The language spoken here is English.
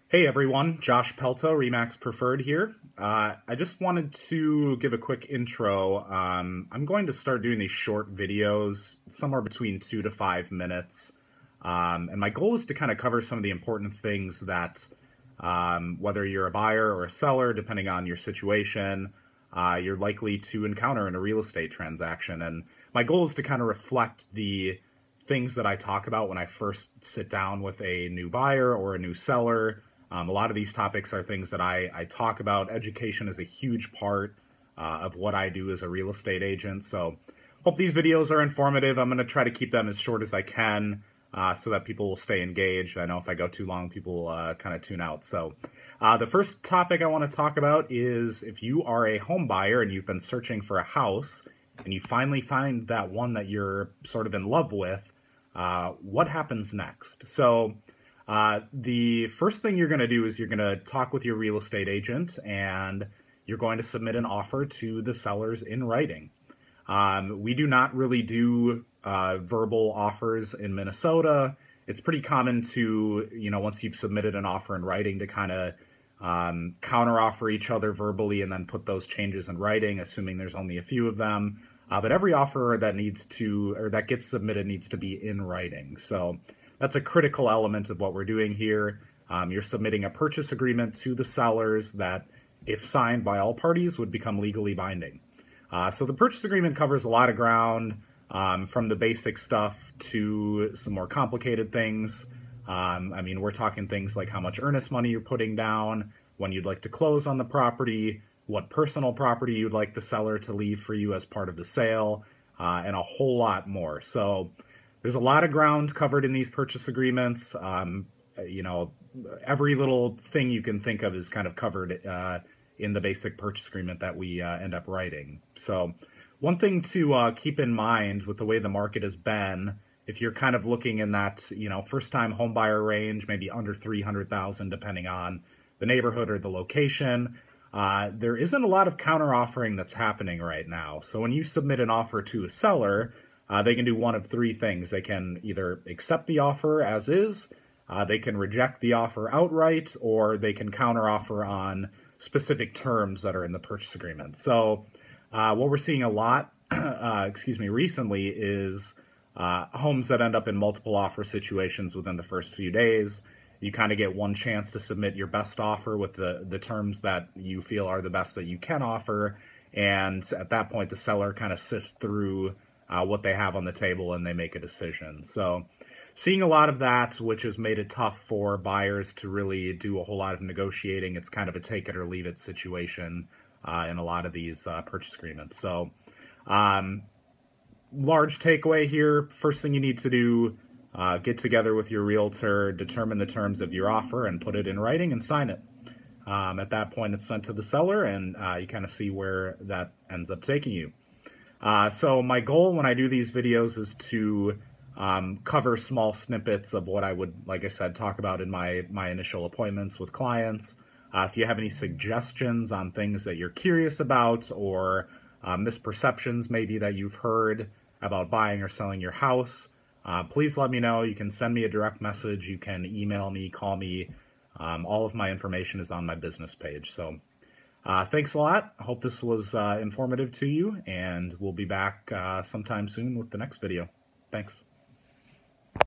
Hey everyone, Josh Pelto, Remax Preferred here. I just wanted to give a quick intro. I'm going to start doing these short videos, somewhere between 2 to 5 minutes. And my goal is to kind of cover some of the important things that, whether you're a buyer or a seller, depending on your situation, you're likely to encounter in a real estate transaction. And my goal is to kind of reflect the things that I talk about when I first sit down with a new buyer or a new seller. A lot of these topics are things that I talk about. Education is a huge part of what I do as a real estate agent. So hope these videos are informative. I'm going to try to keep them as short as I can so that people will stay engaged. I know if I go too long, people kind of tune out. So the first topic I want to talk about is if you are a home buyer and you've been searching for a house and you finally find that one that you're sort of in love with, what happens next? So the first thing you're going to do is you're going to talk with your real estate agent and you're going to submit an offer to the sellers in writing. We do not really do verbal offers in Minnesota. It's pretty common to, once you've submitted an offer in writing to kind of counteroffer each other verbally and then put those changes in writing, assuming there's only a few of them. But every offer that gets submitted needs to be in writing. So that's a critical element of what we're doing here. You're submitting a purchase agreement to the sellers that, if signed by all parties, would become legally binding. So the purchase agreement covers a lot of ground, from the basic stuff to some more complicated things. We're talking things like how much earnest money you're putting down, when you'd like to close on the property, what personal property you'd like the seller to leave for you as part of the sale, and a whole lot more. So there's a lot of ground covered in these purchase agreements. Every little thing you can think of is kind of covered in the basic purchase agreement that we end up writing. So one thing to keep in mind with the way the market has been, if you're kind of looking in that, first-time home buyer range, maybe under 300,000, depending on the neighborhood or the location, there isn't a lot of counter-offering that's happening right now. So when you submit an offer to a seller, they can do one of three things. They can either accept the offer as is, they can reject the offer outright, or they can counteroffer on specific terms that are in the purchase agreement. So what we're seeing a lot, recently is homes that end up in multiple offer situations within the first few days. You kind of get one chance to submit your best offer with the terms that you feel are the best that you can offer. And at that point, the seller kind of sifts through what they have on the table and they make a decision. So seeing a lot of that, which has made it tough for buyers to really do a whole lot of negotiating. It's kind of a take it or leave it situation in a lot of these purchase agreements. So large takeaway here, first thing you need to do, get together with your realtor, determine the terms of your offer and put it in writing and sign it. At that point, it's sent to the seller and you kind of see where that ends up taking you. So my goal when I do these videos is to cover small snippets of what I would, like I said, talk about in my initial appointments with clients. If you have any suggestions on things that you're curious about or misperceptions maybe that you've heard about buying or selling your house, please let me know. You can send me a direct message. You can email me, call me. All of my information is on my business page. So thanks a lot. I hope this was informative to you, and we'll be back sometime soon with the next video. Thanks.